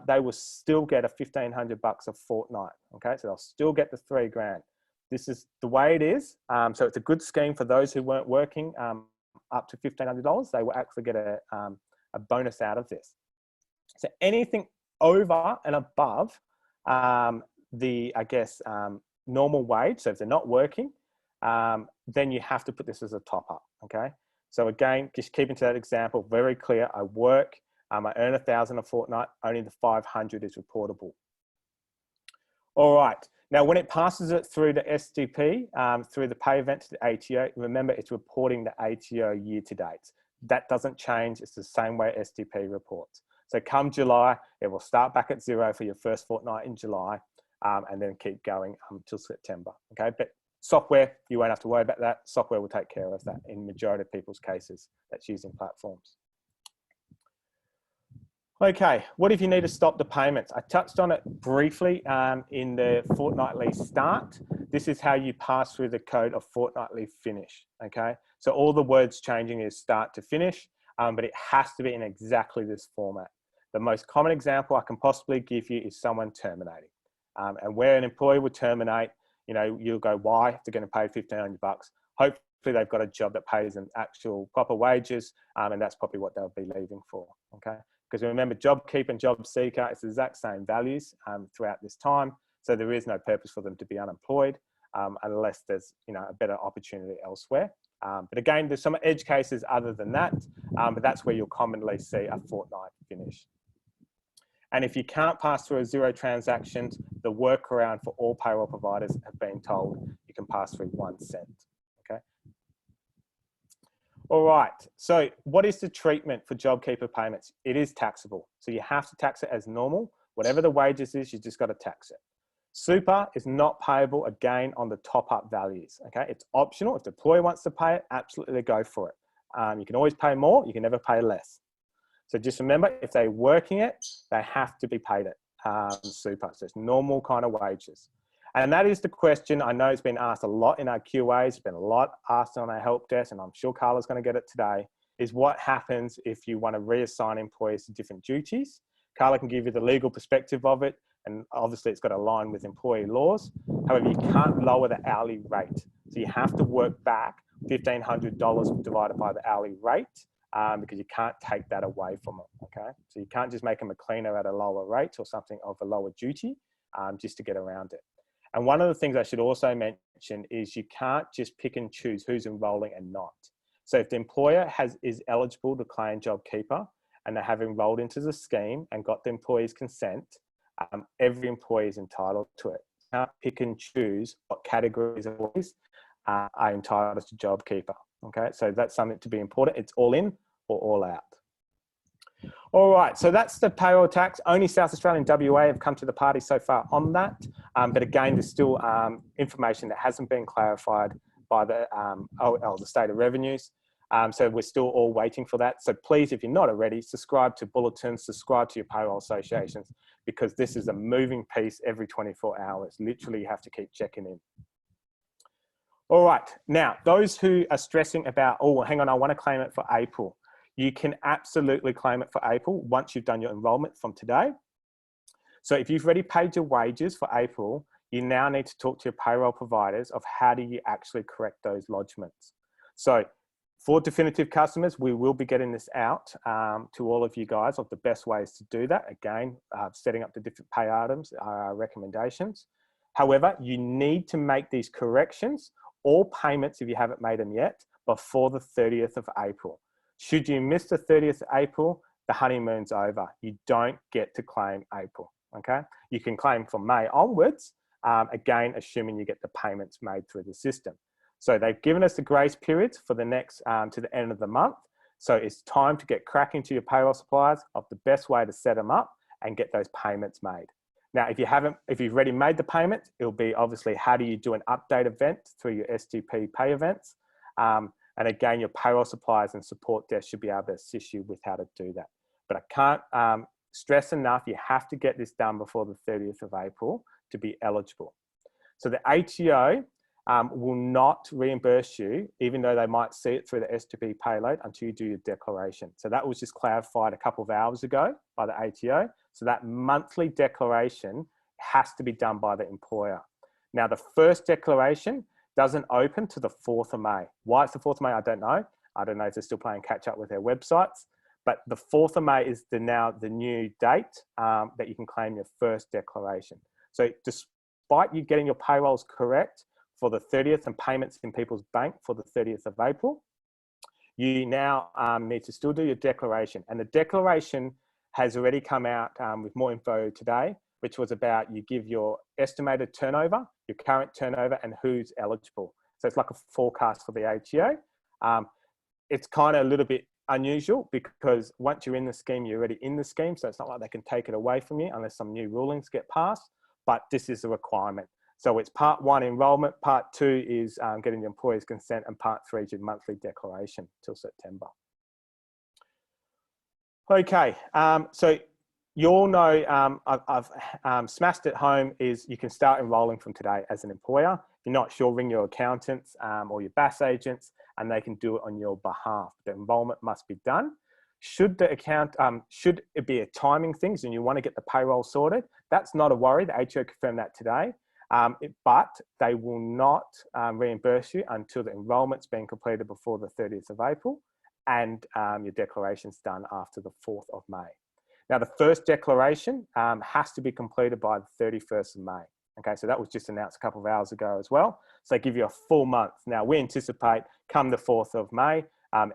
they will still get a $1,500 a fortnight. Okay, so they'll still get the $3,000. This is the way it is. So it's a good scheme for those who weren't working up to $1,500. They will actually get a bonus out of this. So anything over and above the, I guess, normal wage. So if they're not working, then you have to put this as a top up, okay? So again, just keeping to that example, very clear, I work, I earn $1,000 a fortnight, only the $500 is reportable. All right, now when it passes it through the SDP, through the pay event to the ATO, remember it's reporting the ATO year to date. That doesn't change, it's the same way SDP reports. So come July, it will start back at 0 for your first fortnight in July, and then keep going until September, okay? But software, you won't have to worry about that. Software will take care of that in majority of people's cases that's using platforms. Okay, what if you need to stop the payments? I touched on it briefly in the fortnightly start. This is how you pass through the code of fortnightly finish, okay? So all the words changing is start to finish, but it has to be in exactly this format. The most common example I can possibly give you is someone terminating. And where an employee would terminate, you know, you'll go, why? If they're going to pay $1,500. Hopefully they've got a job that pays them actual proper wages, and that's probably what they'll be leaving for, okay? Because remember, JobKeeper and JobSeeker, it's the exact same values throughout this time. So there is no purpose for them to be unemployed unless there's, you know, a better opportunity elsewhere. But again, there's some edge cases other than that, but that's where you'll commonly see a fortnight finish. And if you can't pass through a 0 transactions, the workaround for all payroll providers have been told you can pass through 1 cent, okay? All right, so what is the treatment for JobKeeper payments? It is taxable. So you have to tax it as normal. Whatever the wages is, you just got to tax it. Super is not payable again on the top up values, okay? It's optional. If the employer wants to pay it, absolutely go for it. You can always pay more, you can never pay less. So just remember, if they're working it, they have to be paid it, super. So it's normal kind of wages. And that is the question. I know it's been asked a lot in our QAs, it's been a lot asked on our help desk, and I'm sure Carla's going to get it today, is what happens if you want to reassign employees to different duties. Carla can give you the legal perspective of it, and obviously it's got to align with employee laws. However, you can't lower the hourly rate. So you have to work back $1,500 divided by the hourly rate, because you can't take that away from them, okay? So you can't just make them a cleaner at a lower rate or something of a lower duty, just to get around it. And one of the things I should also mention is you can't just pick and choose who's enrolling and not. So if the employer is eligible to claim JobKeeper and they have enrolled into the scheme and got the employee's consent, every employee is entitled to it. You can't pick and choose what categories of employees are entitled to JobKeeper, okay? So that's something to be important. It's all in or all out. All right, so that's the payroll tax. Only South Australia and WA have come to the party so far on that. But again, there's still information that hasn't been clarified by the State of Revenues. So we're still all waiting for that. So please, if you're not already, subscribe to bulletins, subscribe to your payroll associations, because this is a moving piece every 24 hours. Literally, you have to keep checking in. All right, now, those who are stressing about, oh, hang on, I want to claim it for April. You can absolutely claim it for April once you've done your enrolment from today. So if you've already paid your wages for April, you now need to talk to your payroll providers of how do you actually correct those lodgements. So for definitive customers, we will be getting this out to all of you guys of the best ways to do that. Again, setting up the different pay items are our recommendations. However, you need to make these corrections, all payments if you haven't made them yet, before the 30th of April. Should you miss the 30th of April, the honeymoon's over. You don't get to claim April, okay? You can claim from May onwards, again, assuming you get the payments made through the system. So they've given us the grace periods for the next, to the end of the month. So it's time to get cracking to your payroll suppliers of the best way to set them up and get those payments made. Now, if you've already made the payment, it'll be obviously how do you do an update event through your STP pay events. And again, your payroll suppliers and support desk should be able to assist you with how to do that. But I can't stress enough, you have to get this done before the 30th of April to be eligible. So the ATO will not reimburse you, even though they might see it through the STP payload, until you do your declaration. So that was just clarified a couple of hours ago by the ATO. So that monthly declaration has to be done by the employer. Now, the first declaration doesn't open to the 4th of May. Why it's the 4th of May, I don't know. I don't know if they're still playing catch up with their websites, but the 4th of May is now the new date that you can claim your first declaration. So despite you getting your payrolls correct for the 30th and payments in people's bank for the 30th of April, you now need to still do your declaration. And the declaration has already come out with more info today, which was about you give your estimated turnover, your current turnover, and who's eligible. So it's like a forecast for the ATO. It's kind of a little bit unusual because once you're in the scheme, you're already in the scheme. So it's not like they can take it away from you unless some new rulings get passed, but this is a requirement. So it's part 1 enrolment, part 2 is getting the employer's consent, and part 3 is your monthly declaration till September. Okay, so you all know I've smashed it home is you can start enrolling from today as an employer. If you're not sure, ring your accountants or your BAS agents and they can do it on your behalf. The enrolment must be done. Should it be a timing thing and you want to get the payroll sorted, that's not a worry. The ATO confirmed that today. But they will not reimburse you until the enrolment's been completed before the 30th of April and your declaration's done after the 4th of May. Now, the first declaration has to be completed by the 31st of May. Okay, so that was just announced a couple of hours ago as well. So they give you a full month. Now, we anticipate come the 4th of May,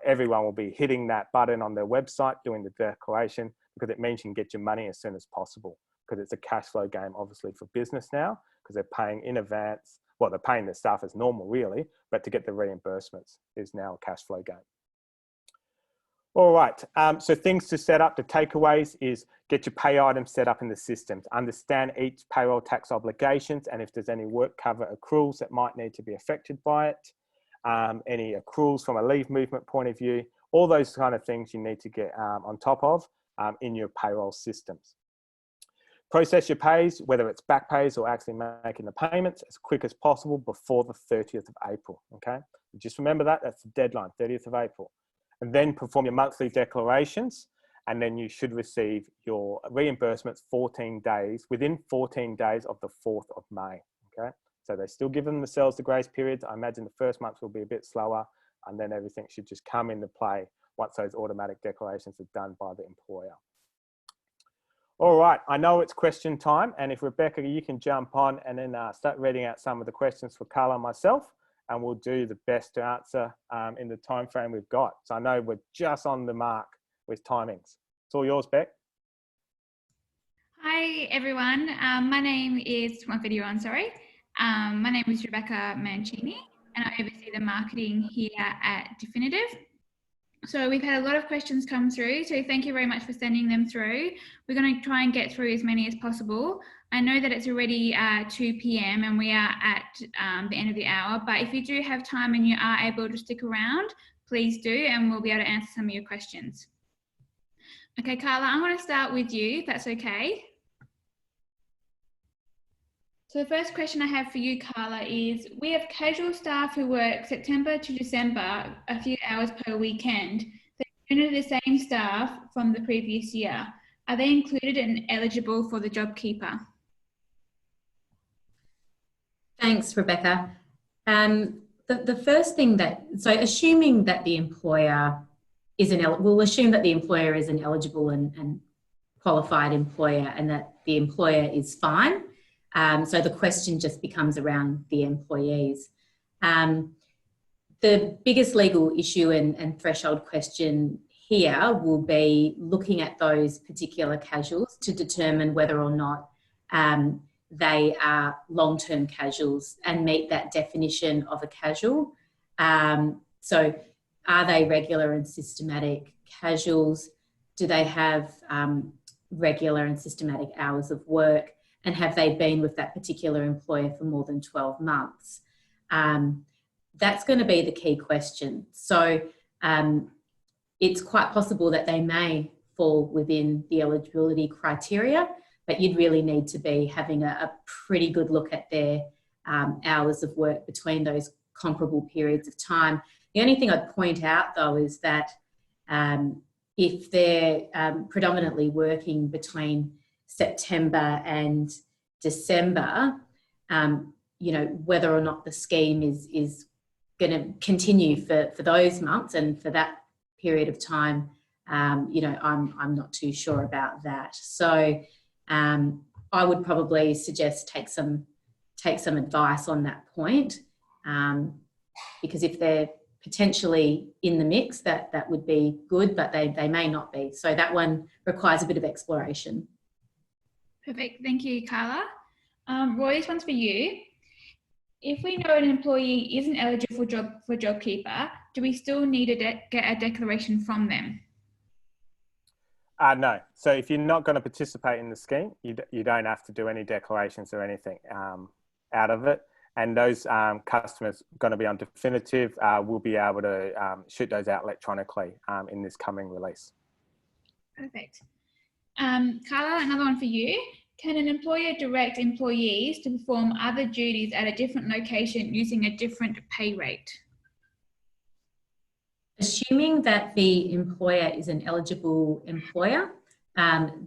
everyone will be hitting that button on their website, doing the declaration, because it means you can get your money as soon as possible, because it's a cash flow game, obviously, for business now, because they're paying in advance. Well, they're paying their staff as normal, really, but to get the reimbursements is now a cash flow game. All right, so things to set up, the takeaways is get your pay items set up in the systems, understand each payroll tax obligations, and if there's any work cover accruals that might need to be affected by it, any accruals from a leave movement point of view, all those kind of things you need to get on top of in your payroll systems. Process your pays, whether it's back pays or actually making the payments, as quick as possible before the 30th of April, okay? Just remember that, that's the deadline, 30th of April. And then perform your monthly declarations, and then you should receive your reimbursements 14 days, within 14 days of the 4th of May, okay? So they still give themselves the grace periods. I imagine the first month will be a bit slower, and then everything should just come into play once those automatic declarations are done by the employer. All right, I know it's question time, and if Rebecca, you can jump on and then start reading out some of the questions for Carla and myself, and we'll do the best to answer in the time frame we've got. So I know we're just on the mark with timings. It's all yours, Beck. Hi everyone, my name is My name is Rebecca Mancini, and I oversee the marketing here at Definitive. So we've had a lot of questions come through, so thank you very much for sending them through. We're going to try and get through as many as possible. I know that it's already 2 p.m. and we are at the end of the hour, but if you do have time and you are able to stick around, please do, and we'll be able to answer some of your questions. Okay, Carla, I'm going to start with you, if that's okay. So the first question I have for you, Carla, is we have casual staff who work September to December, a few hours per weekend. They're the same staff from the previous year. Are they included and eligible for the JobKeeper? Thanks, Rebecca. The first thing so assuming that the employer we'll assume that the employer is an eligible and qualified employer and that the employer is fine. So the question just becomes around the employees. The biggest legal issue and threshold question here will be looking at those particular casuals to determine whether or not they are long-term casuals and meet that definition of a casual. So are they regular and systematic casuals? Do they have regular and systematic hours of work? And have they been with that particular employer for more than 12 months? That's going to be the key question. So it's quite possible that they may fall within the eligibility criteria, but you'd really need to be having a pretty good look at their hours of work between those comparable periods of time. The only thing I'd point out, though, is that if they're predominantly working between September and December, you know, whether or not the scheme is going to continue for those months and for that period of time, you know, I'm not too sure about that. So I would probably suggest take some advice on that point, because if they're potentially in the mix, that would be good, but they may not be. So that one requires a bit of exploration. Perfect. Thank you, Carla. Roy, this one's for you. If we know an employee isn't eligible for JobKeeper, do we still need to get a declaration from them? No. So if you're not going to participate in the scheme, you don't have to do any declarations or anything out of it. And those customers going to be on Definitive will be able to shoot those out electronically in this coming release. Perfect. Carla, another one for you. Can an employer direct employees to perform other duties at a different location using a different pay rate? Assuming that the employer is an eligible employer,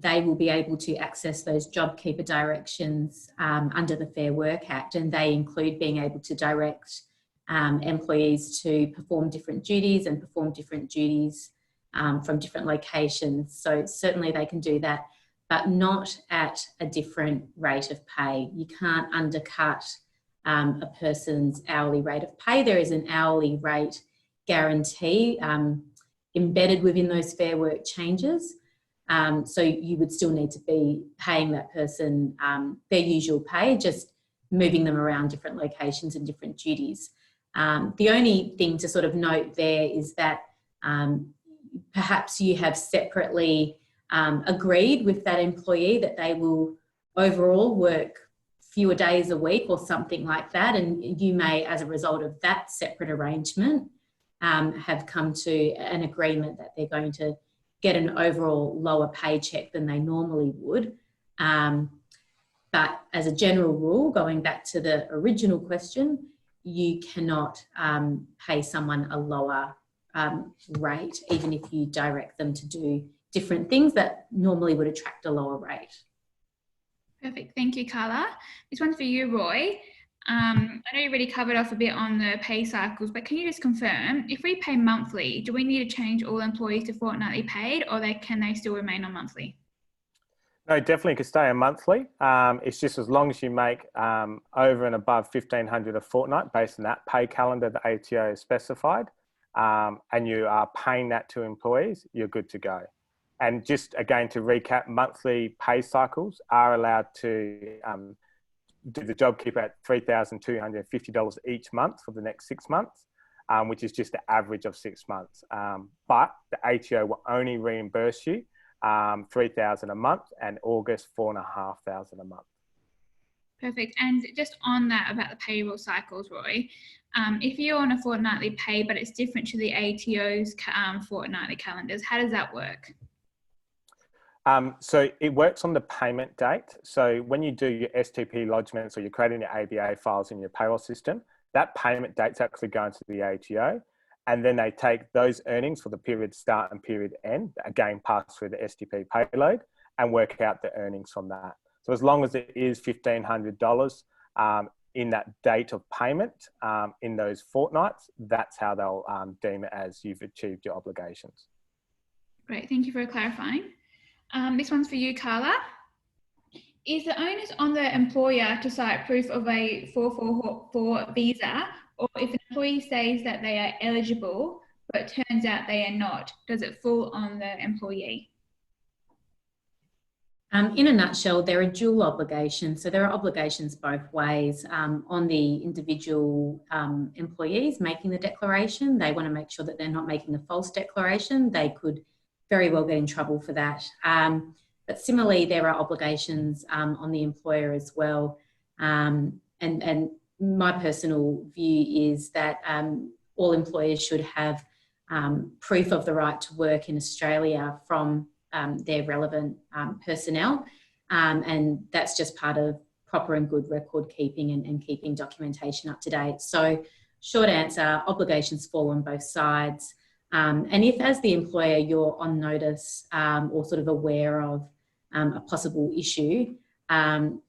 they will be able to access those JobKeeper directions under the Fair Work Act, and they include being able to direct employees to perform different duties and perform different duties from different locations. So certainly they can do that, but not at a different rate of pay. You can't undercut a person's hourly rate of pay. There is an hourly rate guarantee embedded within those Fair Work changes. So you would still need to be paying that person their usual pay, just moving them around different locations and different duties. The only thing to sort of note there is that perhaps you have separately agreed with that employee that they will overall work fewer days a week or something like that, and you may, as a result of that separate arrangement, have come to an agreement that they're going to get an overall lower paycheck than they normally would. But as a general rule, going back to the original question, you cannot pay someone a lower rate, even if you direct them to do different things that normally would attract a lower rate. Perfect. Thank you, Carla. This one's for you, Roy. I know you already covered off a bit on the pay cycles, but can you just confirm, if we pay monthly, do we need to change all employees to fortnightly paid, or can they still remain on monthly? No, definitely could stay on monthly. It's just as long as you make over and above $1,500 a fortnight based on that pay calendar the ATO has specified, and you are paying that to employees, you're good to go. And just again, to recap, monthly pay cycles are allowed to do the JobKeeper at $3,250 each month for the next 6 months, which is just the average of 6 months. But the ATO will only reimburse you $3,000 a month, and August $4,500 a month. Perfect. And just on that about the payroll cycles, Roy, if you're on a fortnightly pay, but it's different to the ATO's fortnightly calendars, how does that work? So it works on the payment date. So when you do your STP lodgements or you're creating your ABA files in your payroll system, that payment date's actually going to the ATO. And then they take those earnings for the period start and period end, again, pass through the STP payload and work out the earnings from that. So as long as it is $1,500 in that date of payment in those fortnights, that's how they'll deem it as you've achieved your obligations. Great, thank you for clarifying. This one's for you, Carla. Is the onus on the employer to cite proof of a 444 visa, or if an employee says that they are eligible, but it turns out they are not, does it fall on the employee? In a nutshell, there are dual obligations. So there are obligations both ways. On the individual employees making the declaration, they want to make sure that they're not making a false declaration. They could very well get in trouble for that. But similarly, there are obligations on the employer as well. And my personal view is that all employers should have proof of the right to work in Australia from their relevant personnel. And that's just part of proper and good record keeping and keeping documentation up to date. So short answer, obligations fall on both sides. And if as the employer you're on notice or sort of aware of a possible issue,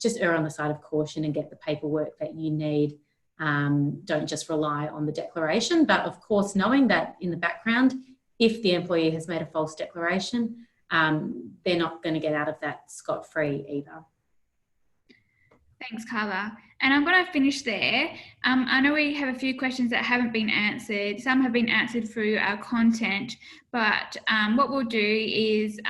just err on the side of caution and get the paperwork that you need. Don't just rely on the declaration, but of course knowing that in the background, if the employee has made a false declaration, they're not going to get out of that scot-free either. Thanks, Carla. And I'm going to finish there. I know we have a few questions that haven't been answered. Some have been answered through our content, but what we'll do is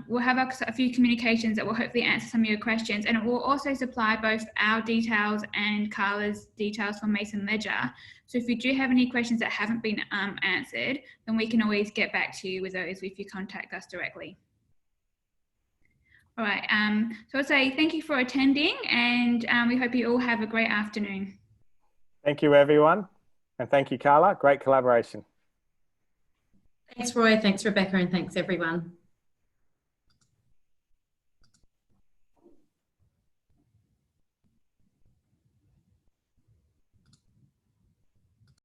we'll have a few communications that will hopefully answer some of your questions, and it will also supply both our details and Carla's details from Mason Ledger. So if you do have any questions that haven't been answered, then we can always get back to you with those if you contact us directly. All right, so I'll say thank you for attending, and we hope you all have a great afternoon. Thank you, everyone. And thank you, Carla. Great collaboration. Thanks, Roy. Thanks, Rebecca. And thanks, everyone.